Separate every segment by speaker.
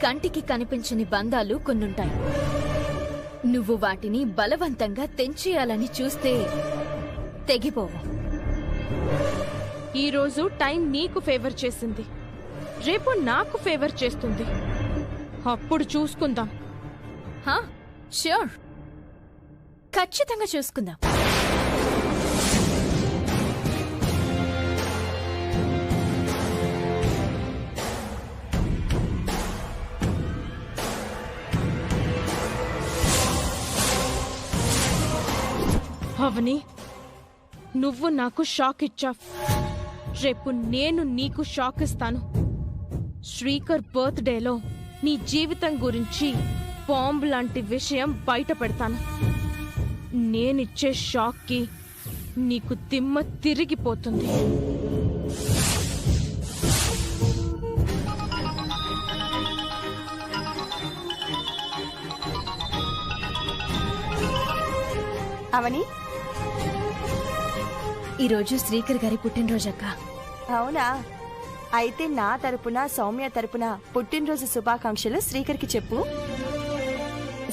Speaker 1: కంటికి కనిపించని బంధాలు కొన్నుంటాయి. నువ్వు వాటిని బలవంతంగా తెంచేయాలని చూస్తే తెగిపోవు.
Speaker 2: ఈరోజు టైం నీకు ఫేవర్ చేసింది, రేపు నాకు ఫేవర్ చేస్తుంది. అప్పుడు చూసుకుందాం.
Speaker 1: ష్యూర్, ఖచ్చితంగా చూసుకుందాం.
Speaker 2: అవని, నువ్వు నాకు షాక్ ఇచ్చావు. రేపు నేను నీకు షాక్ ఇస్తాను. శ్రీకర్ బర్త్డేలో నీ జీవితం గురించి బాంబు లాంటి విషయం బయట పెడతాను. నేనిచ్చే షాక్కి నీకు దిమ్మ తిరిగిపోతుంది.
Speaker 3: అవని,
Speaker 1: ఈరోజు శ్రీకర్ గారి పుట్టినరోజక్క.
Speaker 3: అవునా? అయితే నా తరపున సౌమ్య తరపున పుట్టినరోజు శుభాకాంక్షలు శ్రీకర్కి చెప్పు.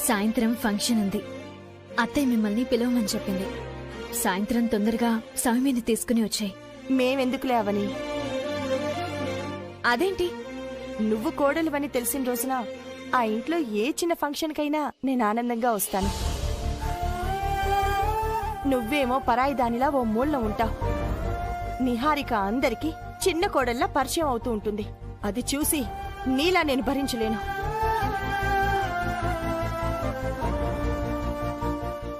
Speaker 1: సాయంత్రం ఫంక్షన్ ఉంది. అత్తయ్య మిమ్మల్ని పిలవమని చెప్పింది. సాయంత్రం తొందరగా సౌమ్యని తీసుకుని వచ్చాయి.
Speaker 3: మేమెందుకులే అవని,
Speaker 1: అదేంటి?
Speaker 3: నువ్వు కోడలువని తెలిసిన రోజున ఆ ఇంట్లో ఏ చిన్న ఫంక్షన్కైనా నేను ఆనందంగా వస్తాను. నువ్వేమో పరాయి దానిలా ఓ మూలలో ఉంటావు. నిహారిక అందరికీ చిన్న కోడల్లా పరిచయం అవుతూ ఉంటుంది. అది చూసి నీలా నేను భరించలేను.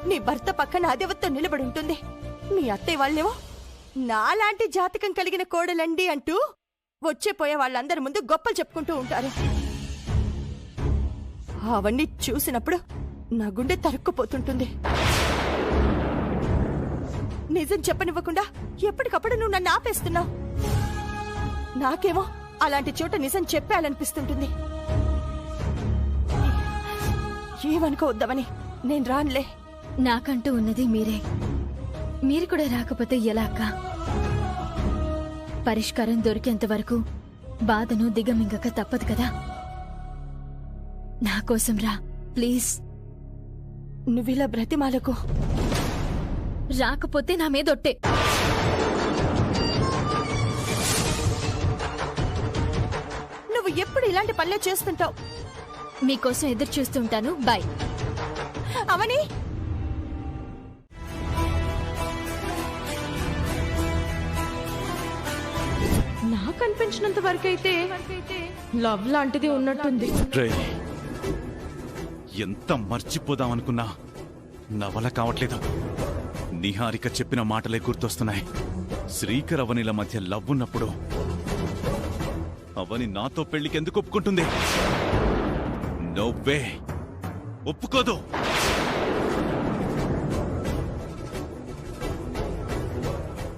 Speaker 3: నీ భర్త పక్కన అదేవత్తో నిలబడి ఉంటుంది. మీ అత్తయ్య వాళ్ళేమో నాలాంటి జాతకం కలిగిన కోడలండి అంటూ వచ్చేపోయే వాళ్ళందరి ముందు గొప్పలు చెప్పుకుంటూ ఉంటారు. అవన్నీ చూసినప్పుడు నా గుండె తరుక్కుపోతుంటుంది. నిజం చెప్పనివ్వకుండా ఎప్పటికప్పుడు నువ్వు నన్ను ఆపేస్తున్నావు. నాకేమో అలాంటి చోట నిజం చెప్పాలనిపిస్తుంటుంది. ఏమనుకోవద్దామని నేను రానులే.
Speaker 1: నాకంటూ ఉన్నది మీరే. మీరు కూడా రాకపోతే ఎలా అక్క? పరిష్కారం దొరికేంత వరకు బాధను దిగమింగక తప్పదు కదా. నా కోసం రా ప్లీజ్.
Speaker 3: నువ్విలా బ్రతిమాలకు.
Speaker 1: రాకపోతే నా మీదొట్టే.
Speaker 3: నువ్వు ఎప్పుడు ఇలాంటి పనులే చేస్తుంటావు.
Speaker 1: మీకోసం ఎదురు చూస్తుంటాను. బాయ్.
Speaker 3: అవని,
Speaker 2: నాకు అనిపించినంత వరకైతే లవ్ లాంటిది ఉన్నట్టుంది.
Speaker 4: ఎంత మర్చిపోదామనుకున్నా నవల కావట్లేదు. నిహారిక చెప్పిన మాటలే గుర్తొస్తున్నాయి. శ్రీకర్ అవనిల మధ్య లవ్ ఉన్నప్పుడు అవని నాతో పెళ్లికెందుకు ఒప్పుకుంటుంది? నోవే, ఒప్పుకోదు.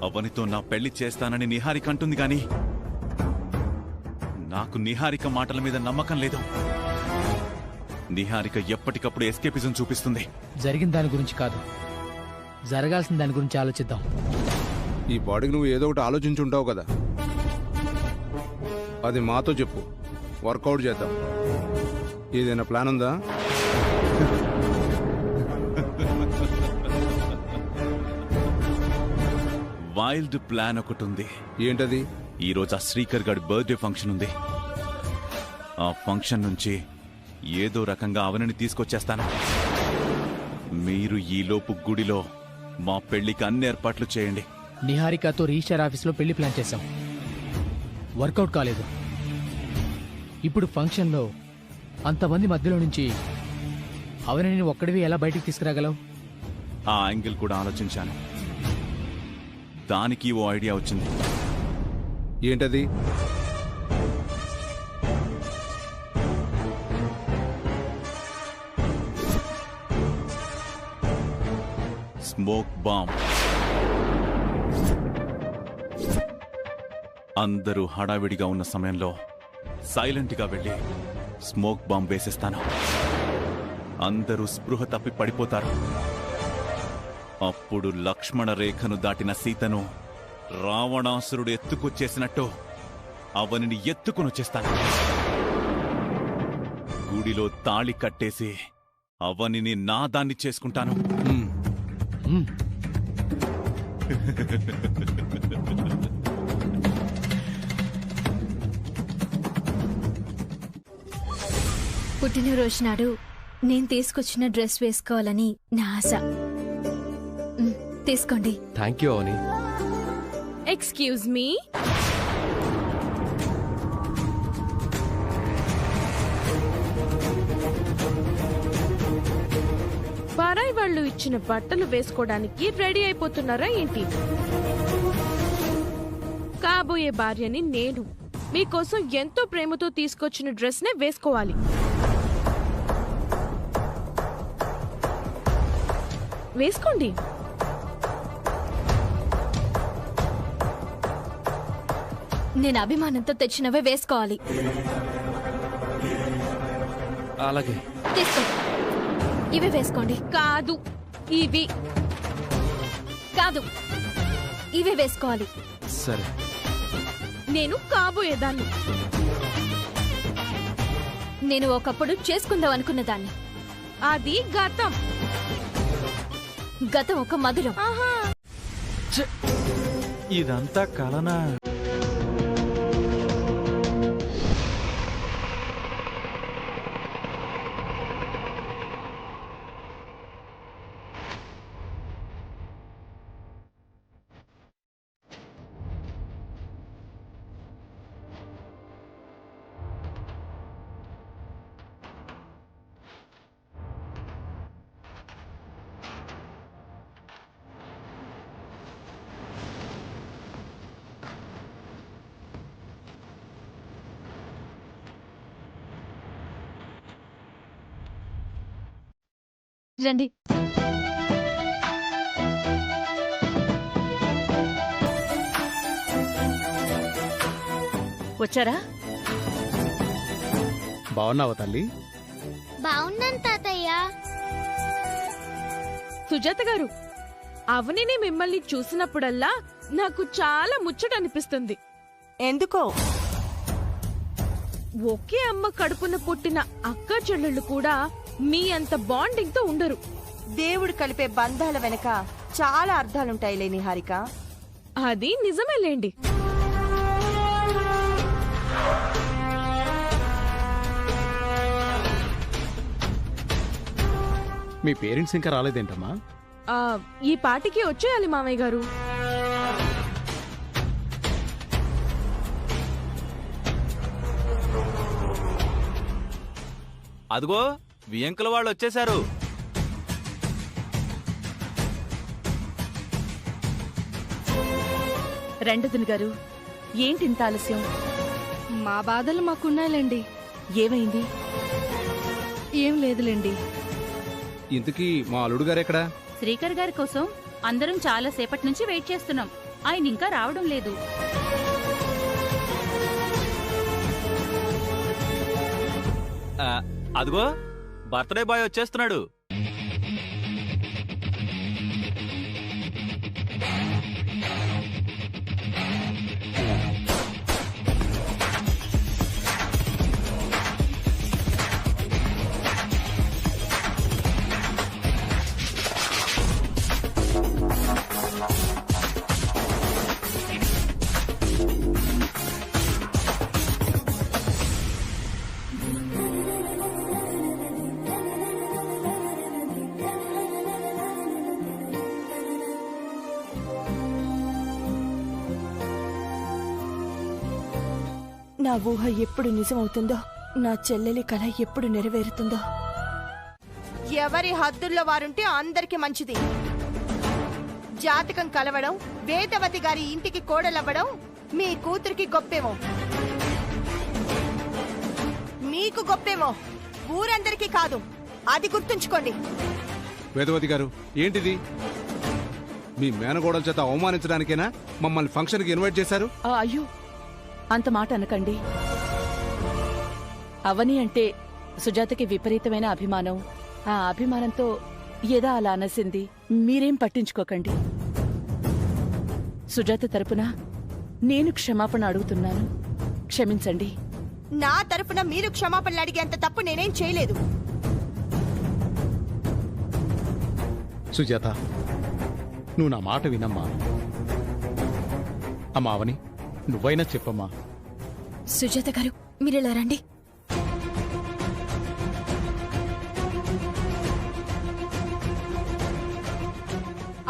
Speaker 4: అవనితో నా పెళ్లి చేస్తానని నిహారిక అంటుంది గాని నాకు నిహారిక మాటల మీద నమ్మకం లేదు. నిహారిక ఎప్పటికప్పుడు ఎస్కేపిజం చూపిస్తుంది.
Speaker 5: జరిగిన దాని గురించి కాదు, జరగాల్సిన దాని గురించి ఆలోచిద్దాం.
Speaker 6: ఈ బాడీకి నువ్వు ఏదో ఒకటి ఆలోచించుంటావు కదా, అది మాతో చెప్పు, వర్కౌట్ చేద్దాం. ఏదైనా ప్లాన్ ఉందా?
Speaker 4: వైల్డ్ ప్లాన్ ఒకటి ఉంది.
Speaker 6: ఏంటది?
Speaker 4: ఈరోజు ఆ శ్రీకర్ గారి బర్త్డే ఫంక్షన్ ఉంది. ఆ ఫంక్షన్ నుంచి ఏదో రకంగా అవనిని తీసుకొచ్చేస్తాను. మీరు ఈలోపు గుడిలో మా పెళ్లికి అన్ని ఏర్పాట్లు చేయండి.
Speaker 5: నిహారికతో రిజిస్టర్ ఆఫీస్లో పెళ్లి ప్లాన్ చేశాం, వర్కౌట్ కాలేదు. ఇప్పుడు ఫంక్షన్లో అంతమంది మధ్యలో నుంచి అవనిని ఒక్కడివి ఎలా బయటికి తీసుకురాగలవు?
Speaker 4: ఆ యాంగిల్ కూడా ఆలోచించాను. దానికి ఓ ఐడియా వచ్చింది.
Speaker 6: ఏంటది?
Speaker 4: Smoke bomb. అందరూ హడావిడిగా ఉన్న సమయంలో సైలెంట్గా వెళ్ళి స్మోక్ బాంబ్ వేసేస్తాను. అందరూ స్పృహ తప్పి పడిపోతారు. అప్పుడు లక్ష్మణ రేఖను దాటిన సీతను రావణాసురుడు ఎత్తుకొచ్చేసినట్టు అవనిని ఎత్తుకునొచ్చేస్తాను. గుడిలో తాళి కట్టేసి అవనిని నా దాన్ని చేసుకుంటాను.
Speaker 1: పుట్టినరోజు నాడు నేను తీసుకొచ్చిన డ్రెస్ వేసుకోవాలని నా ఆశ. తీసుకోండి.
Speaker 7: Thank you Avani.
Speaker 2: Excuse me. పారాయి వాళ్ళు ఇచ్చిన బట్టలు వేసుకోవడానికి రెడీ అయిపోతున్నారా ఏంటి? కాబోయే భార్యని నేను మీకోసం ఎంతో ప్రేమతో తీసుకొచ్చిన డ్రెస్ నే వేసుకోవాలి. వేసుకోండి.
Speaker 1: నేను అభిమానంతో తెచ్చినవే వేసుకోవాలి.
Speaker 7: అలాగే.
Speaker 1: తీసుకోండి. ఇవి వేసుకోండి.
Speaker 2: కాదు, ఇవి
Speaker 1: కాదు, ఇవే వేసుకోవాలి.
Speaker 7: సరే.
Speaker 2: నేను కాబోయేదాన్ని.
Speaker 1: నేను ఒకప్పుడు చేసుకుందాం అనుకున్న దాన్ని.
Speaker 2: అది గతం.
Speaker 1: గతం ఒక మధురం.
Speaker 2: ఆహా.
Speaker 4: ఇదంతా కలనా?
Speaker 1: రండి.
Speaker 8: వచ్చారా?
Speaker 6: బాగున్నావా తల్లి?
Speaker 9: బాగున్నాను తాతయ్య.
Speaker 2: సుజాత గారు, అవనిని మిమ్మల్ని చూసినప్పుడల్లా నాకు చాలా ముచ్చట అనిపిస్తుంది.
Speaker 3: ఎందుకో?
Speaker 2: ఒకే అమ్మ కడుపున పుట్టిన అక్క చెల్లెళ్ళు కూడా మీ అంత బాండింగ్ తో ఉండరు.
Speaker 3: దేవుడు కలిపే బంధాల వెనక చాలా అర్థాలుంటాయిలే నిహారిక.
Speaker 2: అది నిజమేలేండి.
Speaker 6: మీ పేరెంట్స్ ఇంకా రాలేదేంటమ్మా?
Speaker 2: ఈ పాటికి వచ్చేయాలి మామయ్య గారు.
Speaker 4: అదిగో వియంకుల వాళ్ళు వచ్చేశారు.
Speaker 8: రెండదుని గారు, ఏంటి ఇంత ఆలస్యం?
Speaker 2: మా బాధలు మాకున్నాయిలేండి.
Speaker 8: ఏమైంది?
Speaker 2: ఏం లేదులేండి.
Speaker 6: ఇంతకీ మా అల్లుడు గారు ఎక్కడా?
Speaker 10: శ్రీకర్ గారి కోసం అందరం చాలా సేపటి నుంచి వెయిట్ చేస్తున్నాం. ఆయన ఇంకా రావడం లేదు.
Speaker 4: అదిగో బర్త్డే బాయ్ వచ్చేస్తున్నాడు.
Speaker 3: నా ఊహ ఎప్పుడు నిజమవుతుందో, నా చెల్లెలి కళ ఎప్పుడు నెరవేరుతుందో. ఎవరి హద్దుల్లో వారుంటే అందరికి మంచిది. జాతకం కలవడం, వేదవతి గారి ఇంటికి కోడలవ్వడం మీ కూతురికి గొప్పేమో, మీకు గొప్పేమో, ఊరందరికీ కాదు. అది గుర్తుంచుకోండి.
Speaker 6: వేదవతి గారు, ఏంటిది? మీ మేనగోడల చేత అవమానించడానికేనా మమ్మల్ని ఫంక్షన్కి ఇన్వైట్ చేశారు?
Speaker 8: అయ్యో, అంత మాట అనకండి. అవని అంటే సుజాతకి విపరీతమైన అభిమానం. ఆ అభిమానంతో ఏదో అలా అనసింది. మీరేం పట్టించుకోకండి. సుజాత తరపున నేను క్షమాపణ అడుగుతున్నాను. క్షమించండి.
Speaker 3: నా తరఫున మీరు క్షమాపణలు అడిగేంత తప్పు నేనేం చేయలేదు.
Speaker 11: సుజాత, నువ్వు నా మాట వినమ్మా. అమ్మా అవని, నువ్వైనా చెప్పమ్మా.
Speaker 1: సుజాత గారు, మీరిలా రండి.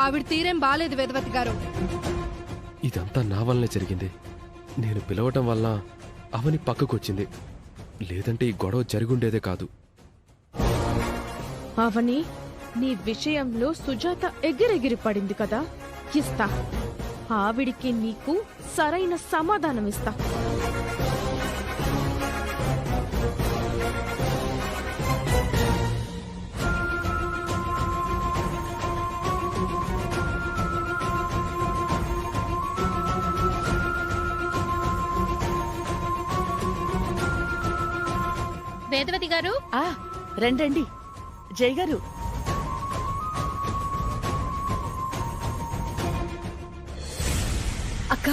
Speaker 12: ఆవిడ తీరేం బాలేదు వేదవతి గారు.
Speaker 7: ఇదంతా నా వల్లనే జరిగింది. నేను పిలవటం వల్ల అవని పక్కకొచ్చింది. లేదంటే ఈ గొడవ జరిగుండేదే కాదు.
Speaker 2: అవని, నీ విషయంలో సుజాత ఎగిరెగిరి పడింది కదా, ఇస్తా. ఆవిడికి నీకు సరైన సమాధానం ఇస్తా.
Speaker 10: వేదవతి గారు,
Speaker 8: రండి జై గారు.
Speaker 1: అక్క,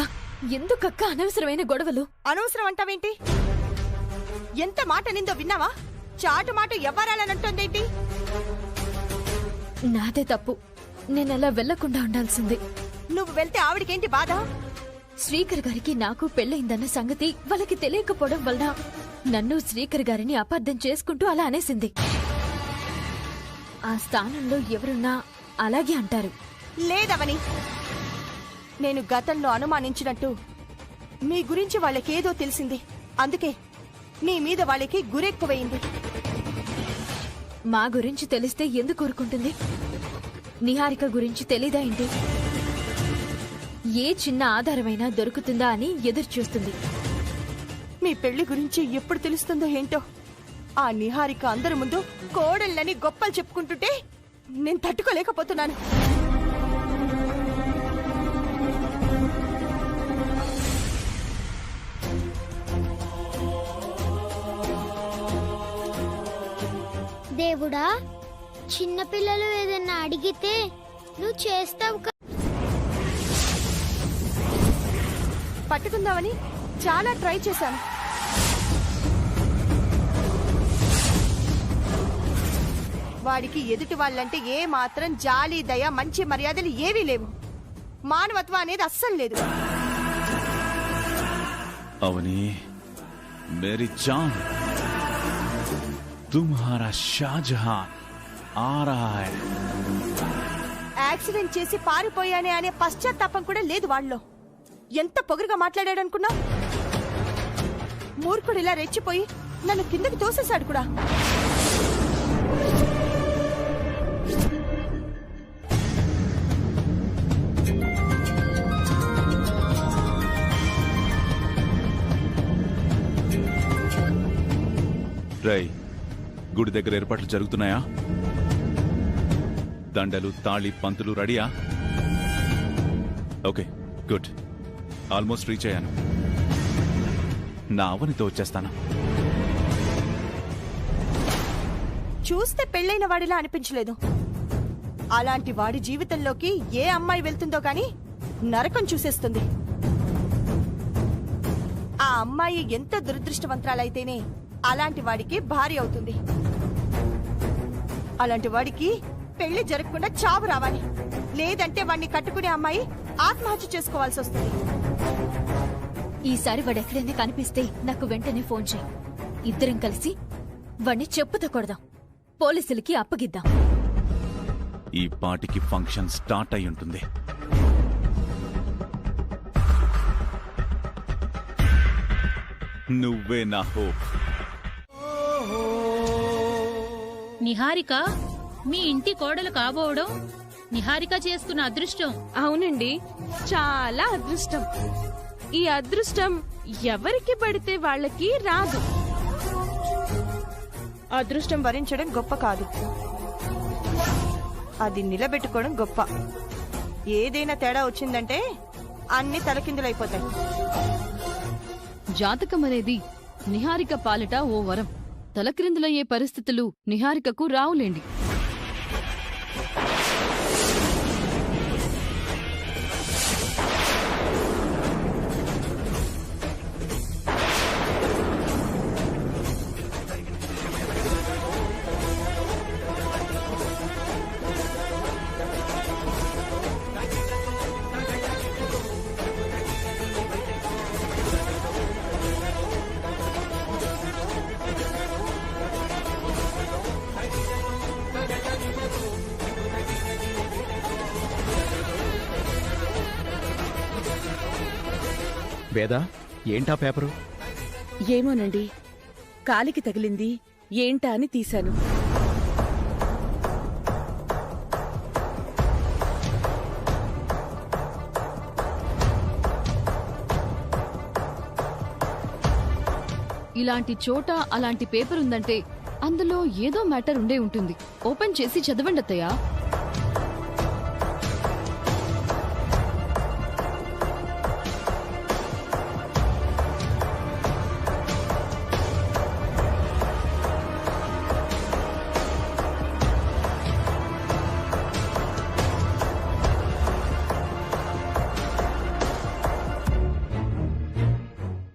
Speaker 1: ఎందుకక్క అనవసరమైన గొడవలు?
Speaker 3: అనవసరం అంటావేంటి? ఎంత మాట నిందో విన్నావా? చాటు మాట ఎవ్వరాలనంటోందేంటి?
Speaker 1: నాదే తప్పు. నేనలా వెళ్లకుండా ఉండాల్సింది.
Speaker 3: నువ్వు వెళ్తే ఆవిడకేంటి బాధ?
Speaker 1: శ్రీకర్ గారికి నాకు పెళ్ళయిందన్న సంగతి వాళ్ళకి తెలియకపోవడం వల్ల నన్ను శ్రీకర్ గారిని అపార్థం చేసుకుంటూ అలా అనేసింది. ఆ స్థానంలో ఎవరున్నా అలాగే అంటారు.
Speaker 3: లేదవని, నేను గతంలో అనుమానించినట్టు మీ గురించి వాళ్ళకేదో తెలిసింది. అందుకే మీ మీద వాళ్ళకి గురెక్కువైంది.
Speaker 1: మా గురించి తెలిస్తే ఎందుకు ఊరుకుంటుంది? నిహారిక గురించి తెలీదా ఏంటి? ఏ చిన్న ఆధారమైనా దొరుకుతుందా అని ఎదురు చూస్తుంది.
Speaker 3: మీ పెళ్లి గురించి ఎప్పుడు తెలుస్తుందో ఏంటో. ఆ నిహారిక అందరి ముందు కోడళ్ళని గొప్పలు చెప్పుకుంటుంటే నేను తట్టుకోలేకపోతున్నాను.
Speaker 9: దేవుడా, చిన్నపిల్లలు ఏదన్నా అడిగితే నువ్వు చేస్తావు.
Speaker 3: పట్టుకుందామని చాలా ట్రై చేశాను. వాడికి ఎదుటి వాళ్ళంటే ఏ మాత్రం జాలి, దయ, మంచి మర్యాదలు ఏవీ లేవు. మానవత్వం అనేది అస్సలు లేదు.
Speaker 4: అవని, మేరీ జాన్, తుమ్హారా షాజహాన్ ఆ రహా హై.
Speaker 3: యాక్సిడెంట్ చేసి పారిపోయానే అనే పశ్చాత్తాపం కూడా లేదు వాళ్ళలో. ఎంత పొగరుగా మాట్లాడాడనుకున్నా? మూర్ఖుడు ఇలా రెచ్చిపోయి నన్ను కిందకి తోసేశాడు కూడా.
Speaker 4: రై, గుడి దగ్గర ఏర్పాట్లు జరుగుతున్నాయా? దండలు, తాళి, పంతులు రెడీయా? Okay, good. ఆల్మోస్ట్ రీచ్ అయ్యాను. నా అవనితో వచ్చేస్తాను.
Speaker 3: చూస్తే పెళ్ళైన వాడిలా అనిపించలేదు. అలాంటి వాడి జీవితంలోకి ఏ అమ్మాయి వెళ్తుందో గాని నరకం చూసేస్తుంది. ఆ అమ్మాయి ఎంత దురదృష్టవంతురాలైతేనే అలాంటి వాడికి భార్య అవుతుంది. అలాంటి వాడికి పెళ్లి జరగకుండా చావు రావాలి. లేదంటే వాడిని కట్టుకునే అమ్మాయి ఆత్మహత్య చేసుకోవాల్సి వస్తుంది.
Speaker 1: ఈసారి వాడు ఎక్కడైనా కనిపిస్తే నాకు వెంటనే ఫోన్ చేయి. ఇద్దరం కలిసి వాడిని చెప్పుతో కొడదాం, పోలీసులకి అప్పగిద్దాం.
Speaker 4: ఈ పాటికి ఫంక్షన్ స్టార్ట్ అయి ఉంటుంది. నువ్వే నా హోప్.
Speaker 10: నిహారిక మీ ఇంటి కోడలు కాబోవడం నిహారిక చేసుకున్న అదృష్టం.
Speaker 2: అవునండి, చాలా అదృష్టం. ఈ అదృష్టం ఎవరికి పడితే వాళ్ళకి రాదు.
Speaker 3: అదృష్టం భరించడం గొప్ప కాదు, అది నిలబెట్టుకోవడం గొప్ప. ఏదైనా తేడా వచ్చిందంటే అన్ని తలకిందులైపోతాయి.
Speaker 13: జాతకం అనేది నిహారిక పాలిట ఓ వరం. తలక్రిందులయ్యే పరిస్థితులు నిహారికకు రావులేండి.
Speaker 11: వేదా, ఏంటా పేపరు?
Speaker 8: ఏమోనండి, కాలికి తగిలింది, ఏంటా అని తీశాను.
Speaker 13: ఇలాంటి చోట అలాంటి పేపర్ ఉందంటే అందులో ఏదో మ్యాటర్ ఉండే ఉంటుంది. ఓపెన్ చేసి చదవండి అత్తయ్య.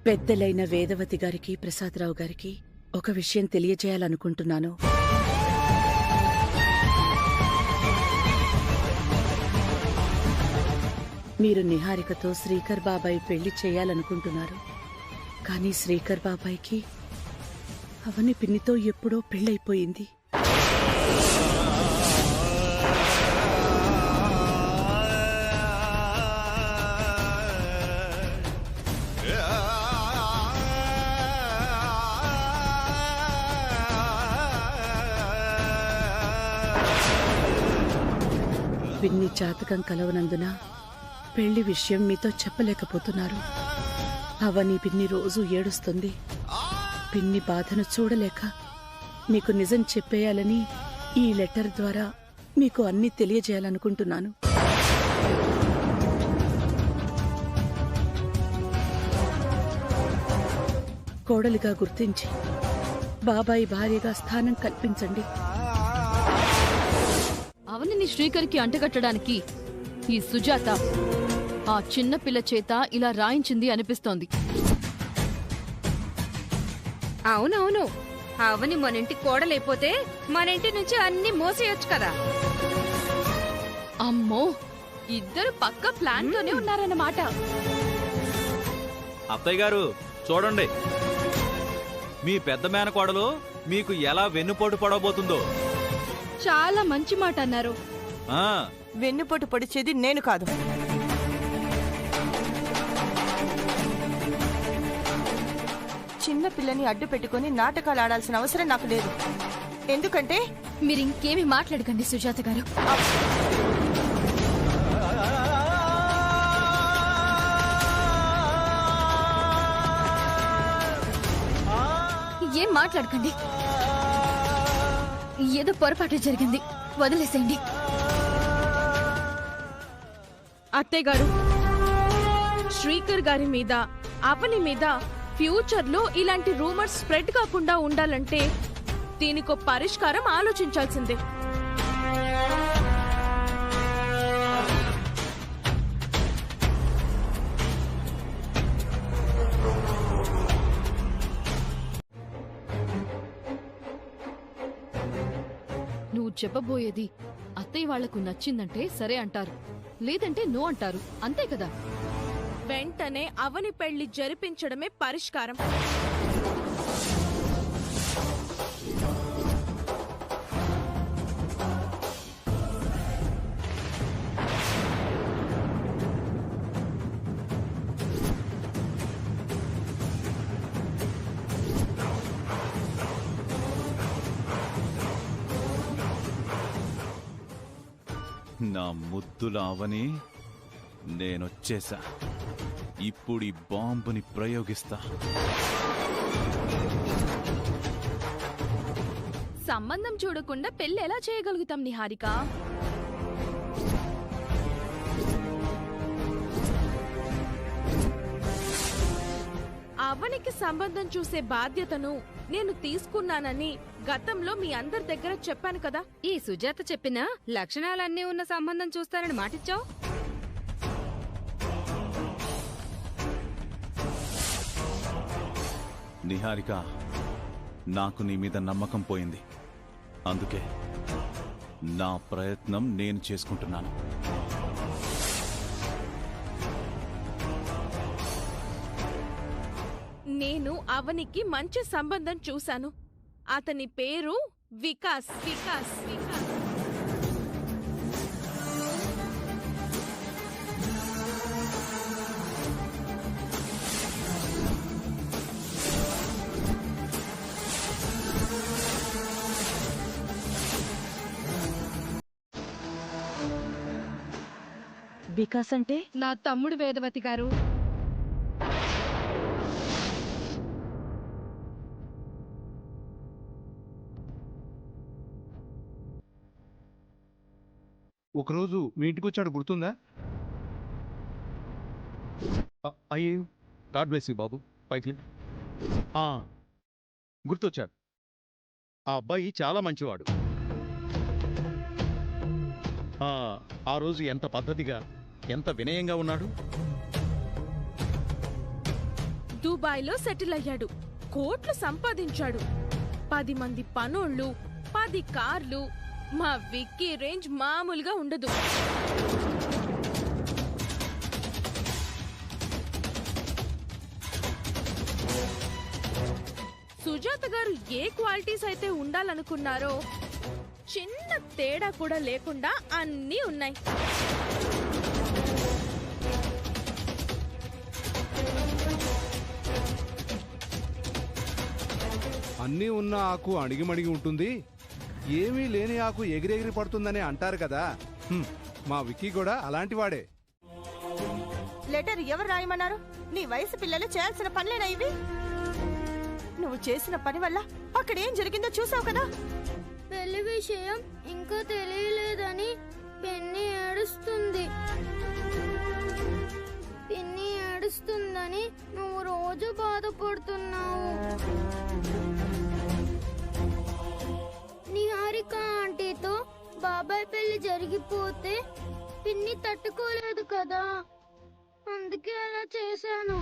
Speaker 8: పెద్దలైన వేదవతి గారికి, ప్రసాదరావు గారికి ఒక విషయం తెలియజేయాలనుకుంటున్నాను. మీరు నిహారికతో శ్రీకర్ బాబాయ్ పెళ్లి చేయాలనుకుంటున్నారు. కానీ శ్రీకర్ బాబాయ్కి అవని పిన్నితో ఎప్పుడో పెళ్ళైపోయింది. పిన్ని జాతకం కలవనందున పెళ్లి విషయం మీతో చెప్పలేకపోతున్నారు. అవని పిన్ని రోజు ఏడుస్తుంది. పిన్ని బాధను చూడలేక మీకు నిజం చెప్పేయాలని ఈ లెటర్ ద్వారా మీకు అన్నీ తెలియజేయాలనుకుంటున్నాను. కోడలిగా గుర్తించి బాబాయి భార్యగా స్థానం కల్పించండి.
Speaker 13: అవనిని శ్రీకర్కి అంటగట్టడానికి ఈ సుజాత ఆ చిన్న పిల్ల చేత ఇలా రాయించింది అనిపిస్తోంది.
Speaker 14: అవునవును, అవని మనింటి కోడలైపోతే మన ఇంటి నుంచి అన్ని మోసేయొచ్చు కదా.
Speaker 13: అమ్మో, ఇద్దరు పక్క ప్లాన్ తోనే ఉన్నారన్నమాట.
Speaker 4: అత్తయ్య గారు చూడండి, మీ పెద్ద మేనకోడలు మీకు ఎలా వెన్నుపోటు పడబోతుందో.
Speaker 12: చాలా మంచి మాట అన్నారు.
Speaker 3: వెన్నుపోటు పొడిచేది నేను కాదు. చిన్న పిల్లని అడ్డు పెట్టుకుని నాటకాలు ఆడాల్సిన అవసరం నాకు లేదు. ఎందుకంటే
Speaker 1: మీరింకేమి మాట్లాడకండి సుజాత గారు. ఏం మాట్లాడకండి. ఏదో పొరపాటు జరిగింది, వదిలేసేయండి.
Speaker 2: అత్తయ్య గారు, శ్రీకర్ గారి మీద, అవని మీద ఫ్యూచర్లో ఇలాంటి రూమర్స్ స్ప్రెడ్ కాకుండా ఉండాలంటే దీనికో పరిష్కారం ఆలోచించాల్సిందే.
Speaker 13: నువ్వు చెప్పబోయేది అత్తయ్య వాళ్లకు నచ్చిందంటే సరే అంటారు, లేదంటే నో అంటారు, అంతే కదా?
Speaker 2: వెంటనే అవని పెళ్లి జరిపించడమే పరిష్కారం.
Speaker 4: నా ముద్దుల అవని, నేనొచ్చేసా. ఇప్పుడు ఈ బాంబుని ప్రయోగిస్తా.
Speaker 2: సంబంధం చూడకుండా పెళ్లి ఎలా చేయగలుగుతాం నిహారిక? అవనికి సంబంధం చూసే బాధ్యతను నేను తీసుకున్నానని గతంలో మీ అందరి దగ్గర చెప్పాను కదా.
Speaker 14: ఈ సుజాత చెప్పిన లక్షణాలన్నీ ఉన్న సంబంధం చూస్తానని మాటిచ్చావు.
Speaker 4: నిహారిక, నాకు నీ మీద నమ్మకం పోయింది. అందుకే నా ప్రయత్నం నేను చేసుకుంటున్నాను.
Speaker 2: నేను అవనికి మంచి సంబంధం చూశాను. అతని పేరు వికాస్. వికాస్ వికాస్
Speaker 8: వికాస్ అంటే
Speaker 12: నా తమ్ముడు వేదవతి గారు.
Speaker 6: ఒకరోజు మీ ఇంటికి వచ్చాడు గుర్తుందా?
Speaker 11: అయ్యే గాడ్ బ్లెస్ యూ బాబు. పైకి గుర్తొచ్చాడు. ఆ అబ్బాయి చాలా మంచివాడు. ఆ రోజు ఎంత పద్ధతిగా, ఎంత వినయంగా ఉన్నాడు.
Speaker 2: దుబాయ్లో సెటిల్ అయ్యాడు, కోట్లు సంపాదించాడు, 10 మంది పనోళ్ళు, 10 కార్లు. మా విక్కీ రేంజ్ మామూలుగా ఉండదు. సుజాత గారు ఏ క్వాలిటీస్ అయితే ఉండాలనుకున్నారో చిన్న తేడా కూడా లేకుండా అన్నీ ఉన్నాయి.
Speaker 6: అన్నీ ఉన్న ఆకు అణిగిమణిగి ఉంటుంది, ఏమీ లేని ఆకు ఎగిరెగిరి పడుతుందని అంటారు కదా. మా విక్కీ కూడా అలాంటి వాడే.
Speaker 3: లెటర్ ఎవరు రాయమన్నారు? నీ వయసు పిల్లలు చేయాల్సిన పనులేనా ఇవి? నువ్వు చేసిన పని వల్ల అక్కడేం జరిగిందో చూసావు కదా.
Speaker 9: పెళ్లి విషయం ఇంకా తెలియలేదని పిన్ని ఏడుస్తుంది. పిన్ని ఏడుస్తుందని నువ్వు రోజు బాధపడుతున్నావు. నిహారిక ఆంటీతో బాబాయ్ పెళ్లి జరిగిపోతే పిన్ని తట్టుకోలేదు కదా, అందుకే అలా చేశాను.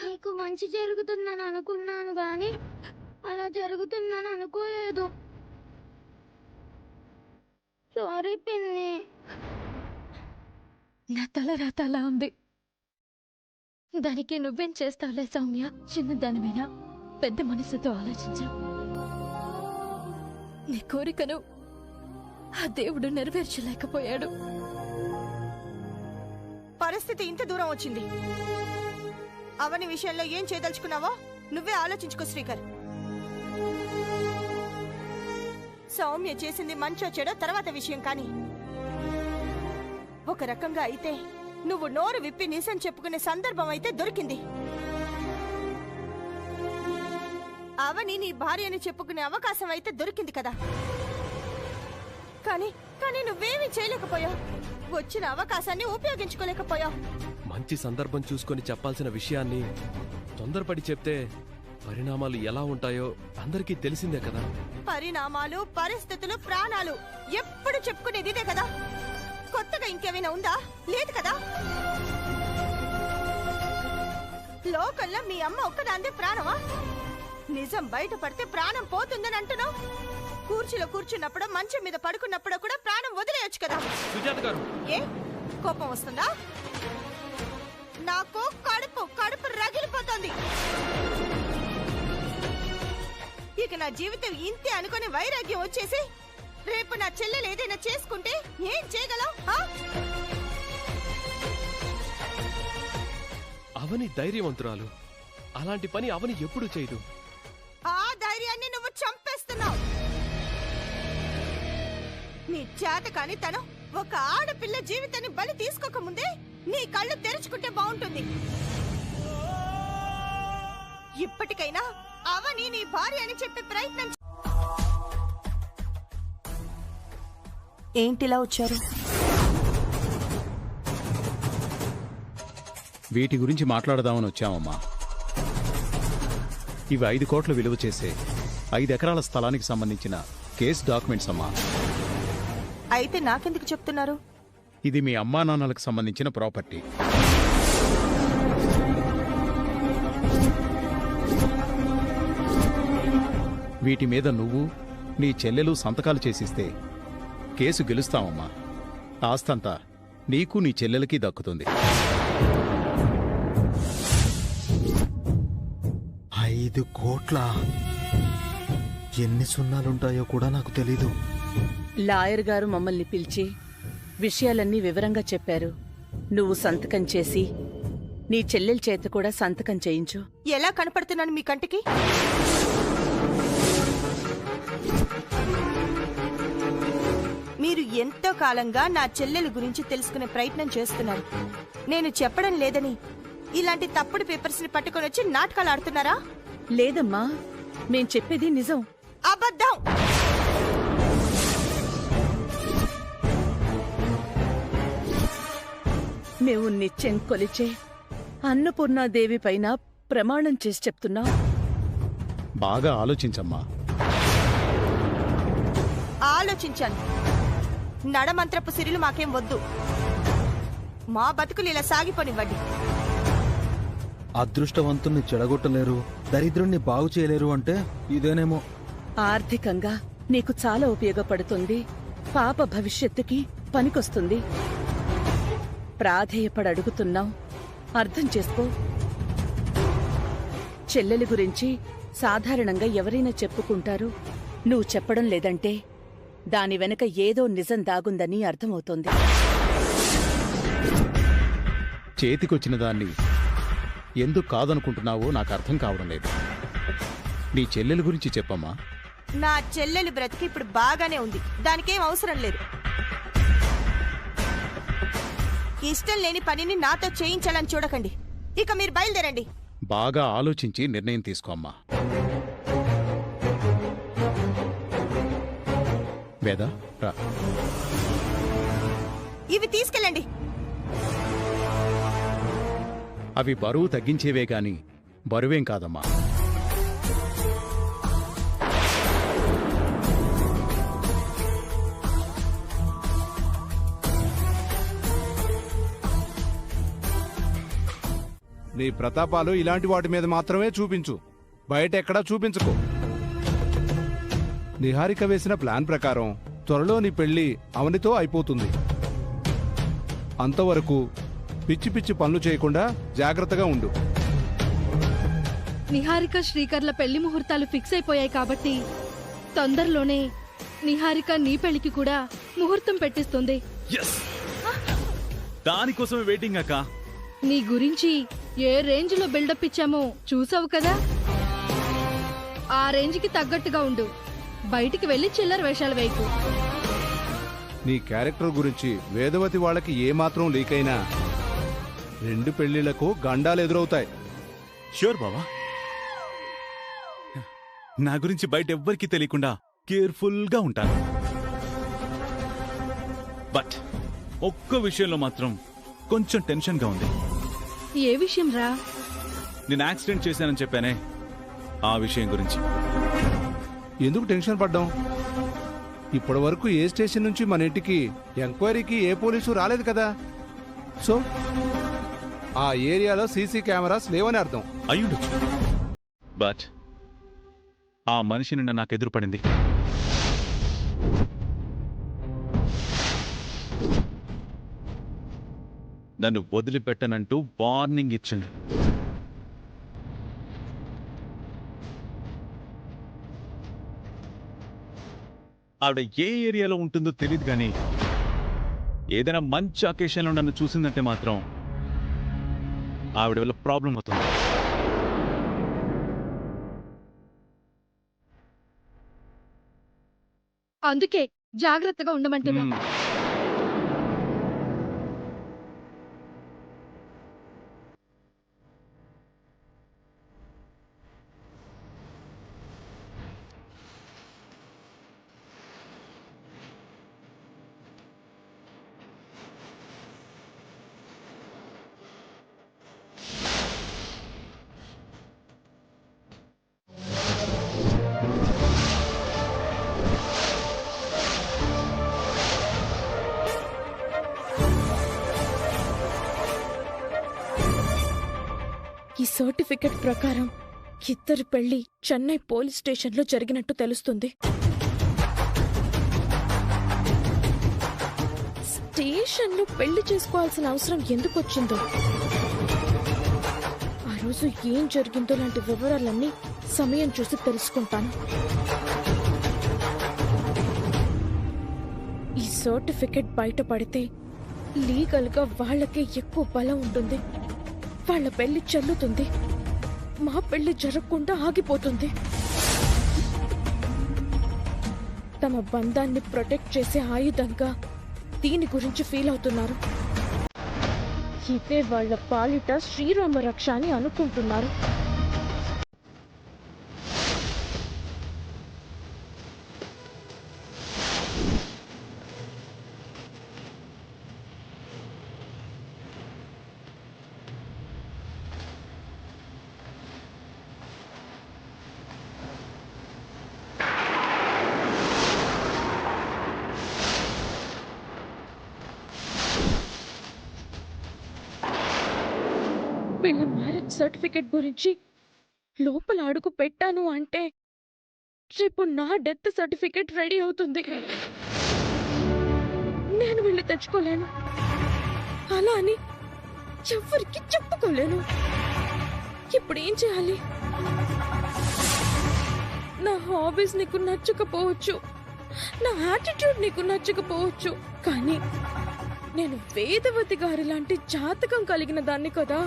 Speaker 9: నీకు మంచి జరుగుతుందని అనుకున్నాను గాని అలా జరుగుతుందని అనుకోలేదు. సారీ పిన్ని.
Speaker 1: నా తల రాత అలా ఉంది. దానికి నువ్వేం చేస్తావులే సౌమ్య. చిన్నదానివైనా పెద్ద మనసుతో ఆలోచించా. నీ కోరికను ఆ దేవుడు నెరవేర్చలేకపోయాడు.
Speaker 3: పరిస్థితి ఇంత దూరం వచ్చింది. అవని విషయంలో ఏం చేయదలుచుకున్నావో నువ్వే ఆలోచించుకో శ్రీకర్. సౌమ్య చేసింది మంచో చెడో తర్వాత విషయం, కానీ ఒక రకంగా అయితే నువ్వు నోరు విప్పి నిజం చెప్పుకునే సందర్భం అయితే దొరికింది. అవని నీ భార్య అని చెప్పుకునే అవకాశం అయితే దొరికింది కదా. కానీ కానీ నువ్వేమీ చేయలేకపోయావు. వచ్చిన అవకాశాన్ని ఉపయోగించుకోలేకపోయావు.
Speaker 7: మంచి సందర్భం చూసుకొని చెప్పాల్సిన విషయాన్ని తొందరపడి చెప్తే పరిణామాలు ఎలా ఉంటాయో అందరికీ తెలిసిందే కదా.
Speaker 3: పరిణామాలు, పరిస్థితులు, ప్రాణాలు ఎప్పుడు చెప్పుకునేది ఇదే కదా. కొత్తగా ఇంకేమైనా ఉందా? లేదు కదా. లోకల్లో మీ అమ్మ ఒక్కదాందే ప్రాణమా? నిజం బయటపడితే ప్రాణం పోతుందని అంటున్నావు. కూర్చులో కూర్చున్నప్పుడు, మంచం మీద పడుకున్నప్పుడు కూడా ప్రాణం వదిలేయొచ్చు కదా.
Speaker 7: సుజాత గారు,
Speaker 3: ఏ కోపం వస్తుందా? నాకు కడుపు రగిలిపోతుంది. ఇక నా జీవితం ఇంతే అనుకుని వైరాగ్యం వచ్చేసి రేపు నా చెల్లెలు ఏదైనా చేసుకుంటే ఏం చేయగలవు?
Speaker 7: అవని ధైర్యవంతురాలు. అలాంటి పని అవని ఎప్పుడు చేయదు.
Speaker 3: ఆ ధైర్యాన్ని నువ్వు చంపేస్తున్నావు. నీ చేత కాని తను ఒక ఆడపిల్ల జీవితాన్ని బలి తీసుకోకముందే నీ కళ్ళు తెరుచుకుంటే బాగుంటుంది. ఇప్పటికైనా అవని నీ భార్య అని చెప్పే ప్రయత్నం. ఏంటిలా వచ్చారు?
Speaker 11: వీటి గురించి మాట్లాడదామని వచ్చామమ్మా. ఇవి 5 కోట్ల విలువ చేసే 5 ఎకరాల స్థలానికి సంబంధించిన కేసు డాక్యుమెంట్స్ అమ్మా.
Speaker 3: అయితే నాకెందుకు చెప్తున్నారు?
Speaker 11: ఇది మీ అమ్మా నాన్నలకు సంబంధించిన ప్రాపర్టీ. వీటి మీద నువ్వు, నీ చెల్లెలు సంతకాలు చేసిస్తే కేసు గెలుస్తామమ్మా. ఆస్తంతా నీకు నీ చెల్లెలకి దక్కుతుంది.
Speaker 15: 5 కోట్ల? ఎన్ని సున్నాలుంటాయో కూడా నాకు తెలీదు.
Speaker 8: లాయర్ గారు మమ్మల్ని పిలిచి విషయాలన్నీ వివరంగా చెప్పారు. నువ్వు సంతకం చేసి నీ చెల్లెల చేత కూడా సంతకం చేయించు.
Speaker 3: ఎలా కనపడుతున్నాను మీ కంటికి? మీరు ఎంతో కాలంగా నా చెల్లెల గురించి తెలుసుకునే ప్రయత్నం చేస్తున్నారు. నేను చెప్పడం లేదని ఇలాంటి తప్పుడు పేపర్స్ ని పట్టుకొని వచ్చి నాటకాలు ఆడుతున్నారా?
Speaker 8: లేదమ్మా, మేం చెప్పేది నిజం.
Speaker 3: అబద్ధం!
Speaker 8: మేము నిత్యం కొలిచే అన్నపూర్ణాదేవి పైన ప్రమాణం చేసి చెప్తున్నాం.
Speaker 11: బాగా ఆలోచించమ్మా.
Speaker 3: ఆలోచించాను. నడమంత్రపు సిరిలు మాకేం వద్దు. మా బతుకులు ఇలా సాగిపోనివ్వండి.
Speaker 15: అదృష్టవంతుల్ని చెడగొట్టలేరు, దరిద్రుణ్ణి బాగు చేయలేరు అంటే ఇదేనేమో.
Speaker 8: ఆర్థికంగా నీకు చాలా ఉపయోగపడుతుంది. పాప భవిష్యత్తుకి పనికొస్తుంది. ప్రాధేయపడి అడుగుతున్నాం, అర్థం చేసుకో. చెల్లెలి గురించి సాధారణంగా ఎవరైనా చెప్పుకుంటారు. నువ్వు చెప్పడం లేదంటే దాని వెనక ఏదో నిజం దాగుందని అర్థమవుతోంది.
Speaker 11: చేతికొచ్చిన దాన్ని ఎందుకు కాదనుకుంటున్నావో నాకు అర్థం కావడం లేదు. నీ చెల్లెల గురించి చెప్పమ్మా.
Speaker 3: నా చెల్లెలి బ్రతికి ఇప్పుడు బాగానే ఉంది. దానికేం అవసరం లేదు. ఇష్టం లేని పనిని నాతో చేయించాలని చూడకండి. ఇక మీరు బయలుదేరండి.
Speaker 11: బాగా ఆలోచించి నిర్ణయం తీసుకోమ్మా. వేద, రా.
Speaker 3: ఇవి తీసుకెళ్ళండి.
Speaker 11: అవి బరువు తగ్గించేవే గాని బరువేం కాదమ్మా.
Speaker 6: నీ ప్రతాపాలు ఇలాంటి వాటి మీద మాత్రమే చూపించు, బయట ఎక్కడా చూపించుకో. నిహారిక వేసిన ప్లాన్ ప్రకారం త్వరలో నీ పెళ్లి అవనితో అయిపోతుంది. అంతవరకు పిచ్చి పిచ్చి పనులు చేయకుండా జాగ్రత్తగా ఉండు.
Speaker 12: నిహారిక శ్రీకర్ల పెళ్లి ముహూర్తాలు ఫిక్స్ అయిపోయాయి కాబట్టి తొందరలోనే నిహారిక నీ పెళ్లికి కూడా ముహూర్తం పెట్టిస్తుంది.
Speaker 4: దానికోసమే వెయిటింగ్ అక్క.
Speaker 12: నీ గురించి ఏ రేంజ్ లో బిల్డప్ ఇచ్చామో చూసావు కదా. ఆ రేంజ్ కి తగ్గట్టుగా ఉండు. బయటికి వెళ్లి చిల్లర వేషాలు వేయకు.
Speaker 6: నీ క్యారెక్టర్ గురించి వేదవతి వాళ్ళకి ఏమాత్రం లీక్ అయినా 2 పెళ్లిళ్లకు గండాలు ఎదురవుతాయి.
Speaker 4: ష్యూర్ బావా. నా గురించి బయట ఎవ్వరికీ తెలియకుండా కేర్ఫుల్ గా ఉంటాను. బట్ ఒక్క విషయంలో మాత్రం కొంచెం టెన్షన్ గా ఉంది.
Speaker 12: ఏ విషయం రా?
Speaker 4: నేను యాక్సిడెంట్ చేశానని చెప్పానే, ఆ విషయం గురించి.
Speaker 6: ఎందుకు టెన్షన్ పడ్డాం? ఇప్పటి వరకు ఏ స్టేషన్ నుంచి మన ఇంటికి ఎంక్వైరీకి ఏ పోలీసు రాలేదు కదా. సో ఆ ఏరియాలో సీసీ కెమెరాస్ లేవని అర్థం.
Speaker 4: అయ్యుండొచ్చు. బట్ ఆ మనిషి నిన్న నాకు ఎదురుపడింది. నన్ను వదిలిపెట్టనంటూ వార్నింగ్ ఇచ్చింది. ఆవిడ ఏ ఏరియాలో ఉంటుందో తెలియదు కానీ ఏదైనా మంచి అకేషన్లో నన్ను చూసిందంటే మాత్రం ఆవిడ వల్ల ప్రాబ్లం అవుతుంది.
Speaker 12: అందుకే జాగ్రత్తగా ఉండమంటున్నా.
Speaker 2: ఈ సర్టిఫికెట్ ప్రకారం ఇద్దరి పెళ్లి చెన్నై పోలీస్ స్టేషన్లో జరిగినట్టు తెలుస్తుంది. స్టేషన్లో పెళ్లి చేసుకోవాల్సిన అవసరం ఎందుకు వచ్చిందో, ఆ రోజు ఏం జరిగిందో లాంటి వివరాలన్నీ సమయం చూసి తెలుసుకుంటాను. ఈ సర్టిఫికెట్ బయటపడితే లీగల్గా వాళ్ళకే ఎక్కువ బలం ఉంటుంది. వాళ్ళ పెళ్లి చెల్లుతుంది, మా పెళ్లి జరగకుండా ఆగిపోతుంది. తమ బంధాన్ని ప్రొటెక్ట్ చేసే ఆయుధంగా దీని గురించి ఫీల్ అవుతున్నారు. ఇదే వాళ్ళ పాలిట శ్రీరామ రక్ష అని అనుకుంటున్నారు. వీళ్ళ మ్యారేజ్ సర్టిఫికెట్ గురించి లోపల అడుగు పెట్టాను అంటే రేపు నా డెత్ సర్టిఫికెట్ రెడీ అవుతుంది. నేను వీళ్ళు తెచ్చుకోలేను, అలా అని ఎవరికి చెప్పుకోలేను. ఇప్పుడు ఏం చేయాలి? నా హాబీస్ నీకు నచ్చకపోవచ్చు, నా యాటిట్యూడ్ నీకు నచ్చకపోవచ్చు, కానీ నేను వేదవతి గారి లాంటి జాతకం కలిగిన దాన్ని కదా.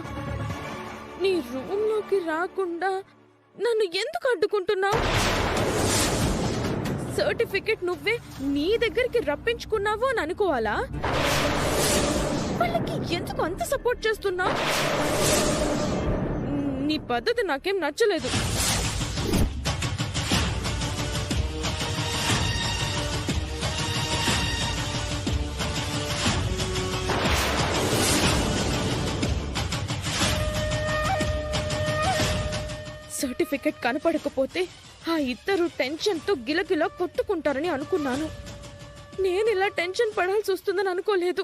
Speaker 2: నీ రూమ్లోకి రాకుండా నన్ను ఎందుకు అడ్డుకుంటున్నావు? సర్టిఫికెట్ నువ్వే నీ దగ్గరికి రప్పించుకున్నావు అని అనుకోవాలా? వాళ్ళకి ఎందుకు అంత సపోర్ట్ చేస్తున్నావు? నీ పద్ధతి నాకేం నచ్చలేదు. సర్టిఫికెట్ కనపడకపోతే ఆ ఇద్దరు టెన్షన్తో గిలగిలా కొట్టుకుంటారని అనుకున్నాను. నేను ఇలా టెన్షన్ పడాల్సి వస్తుందని అనుకోలేదు.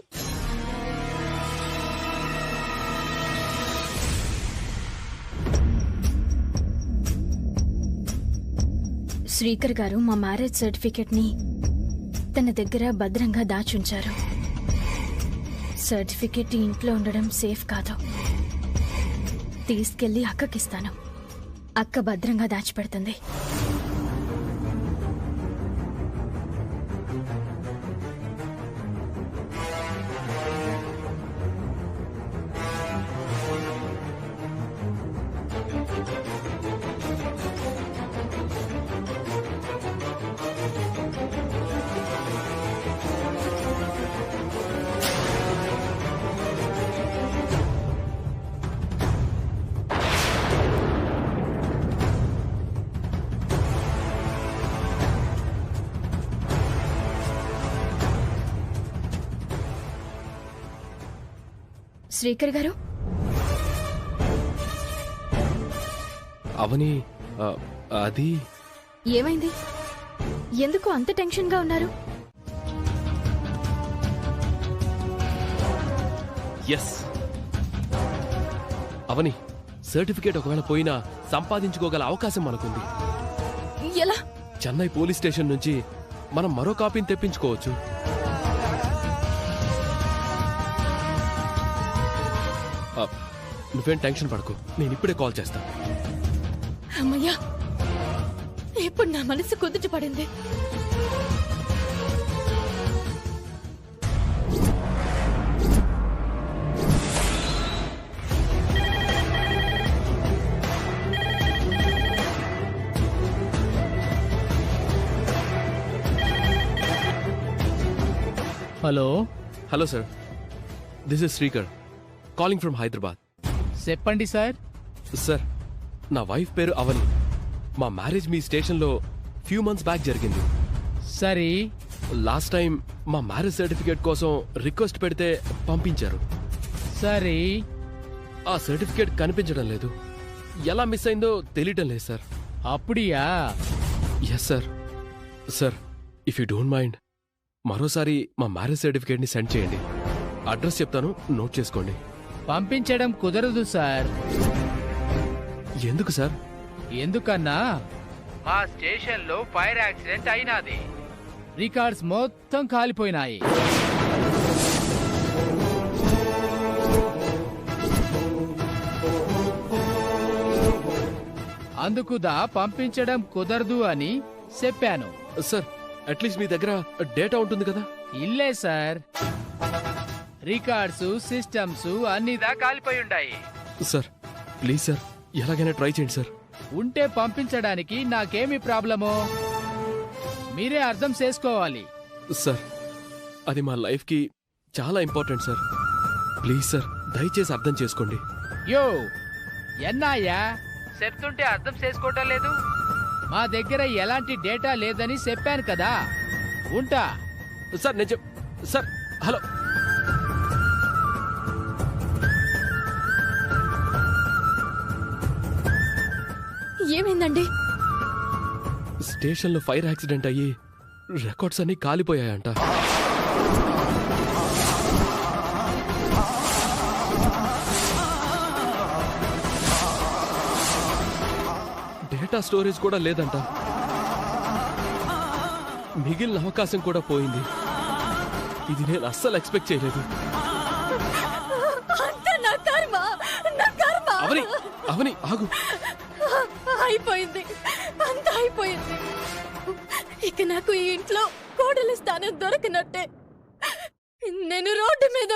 Speaker 1: శ్రీకర్ గారు మా మ్యారేజ్ సర్టిఫికెట్ ని తన దగ్గర భద్రంగా దాచుంచారు. సర్టిఫికెట్ ఇంట్లో ఉండడం సేఫ్ కాదు. తీసుకెళ్లి అక్కకిస్తాను. అక్క భద్రంగా దాచిపెడుతుంది. శ్రీకర్ గారు,
Speaker 7: అవని అది
Speaker 1: ఏమైంది? ఎందుకు అంత టెన్షన్ గా ఉన్నారు?
Speaker 7: ఎస్ అవని, సర్టిఫికేట్ ఒకవేళ పోయినా సంపాదించుకోగల అవకాశం మనకుంది.
Speaker 1: ఎలా?
Speaker 7: చెన్నై పోలీస్ స్టేషన్ నుంచి మనం మరో కాపీని తెప్పించుకోవచ్చు. నువ్వేం టెన్షన్ పడకు, నేను ఇప్పుడే కాల్ చేస్తాను.
Speaker 1: అమ్మయ్యా, ఇప్పుడు నా మనసు కుదుట పడింది.
Speaker 5: Hello.
Speaker 7: Hello sir, this is Srikar calling from Hyderabad.
Speaker 5: చెప్పండి సార్.
Speaker 7: సార్, నా వైఫ్ పేరు అవని. మా మ్యారేజ్ మీ స్టేషన్లో ఫ్యూ మంత్స్ బ్యాక్ జరిగింది.
Speaker 5: సరే,
Speaker 7: లాస్ట్ టైం మా మ్యారేజ్ సర్టిఫికేట్ కోసం రిక్వెస్ట్ పెడితే పంపించారు.
Speaker 5: సరే,
Speaker 7: ఆ సర్టిఫికేట్ కనిపించడం లేదు. ఎలా మిస్ అయిందో తెలియటం లేదు సార్.
Speaker 5: అప్పుడియా?
Speaker 7: Yes sir. Sir, if you don't mind మరోసారి మా మ్యారేజ్ సర్టిఫికేట్ని సెండ్ చేయండి. అడ్రస్ చెప్తాను, నోట్ చేసుకోండి.
Speaker 5: పంపించడం కుదరదు సార్.
Speaker 7: ఎందుకు సార్?
Speaker 5: ఎందుకన్నా మా స్టేషన్లో ఫైర్ యాక్సిడెంట్ అయినది. రికార్డ్స్ మొత్తం కాలిపోయినాయి. అందుకుదా పంపించడం కుదరదు అని చెప్పాను.
Speaker 7: సార్, అట్లీస్ట్ మీ దగ్గర డేటా ఉంటుంది కదా?
Speaker 5: ఇల్లే సార్, రికార్డ్స్ సిస్టమ్స్ అన్నిదా కాలిపోయి ఉన్నాయి.
Speaker 7: సార్ ప్లీజ్ సార్ ఎలాగైనా ట్రై చేయండి సార్.
Speaker 5: ఉంటే పంపించడానికి నాకేమి ప్రాబ్లము మీరే అర్థం చేసుకోవాలి.
Speaker 7: సార్ అది మా లైఫ్కి చాలా ఇంపార్టెంట్ సార్. ప్లీజ్ సార్ దయచేసి అర్థం చేసుకోండి.
Speaker 5: యో ఎన్నాయా చెప్తుంటే అర్థం చేసుకోవటం లేదు. మా దగ్గర ఎలాంటి డేటా లేదని చెప్పాను కదా. ఉంటా
Speaker 7: సార్. నేను సార్ హలో.
Speaker 1: ఏమైందండి?
Speaker 7: స్టేషన్లో ఫైర్ యాక్సిడెంట్ అయ్యి రికార్డ్స్ అన్ని కాలిపోయాయంట. డేటా స్టోరేజ్ కూడా లేదంట. మిగిలిన అవకాశం కూడా పోయింది. ఇది నేను అస్సలు ఎక్స్పెక్ట్ చేయలేదు. అవని ఆగు.
Speaker 2: అయిపోయింది, అంతా అయిపోయింది. ఇక నాకు ఈ ఇంట్లో కోడలి స్థానం దొరకనట్టే. నేను రోడ్డు మీద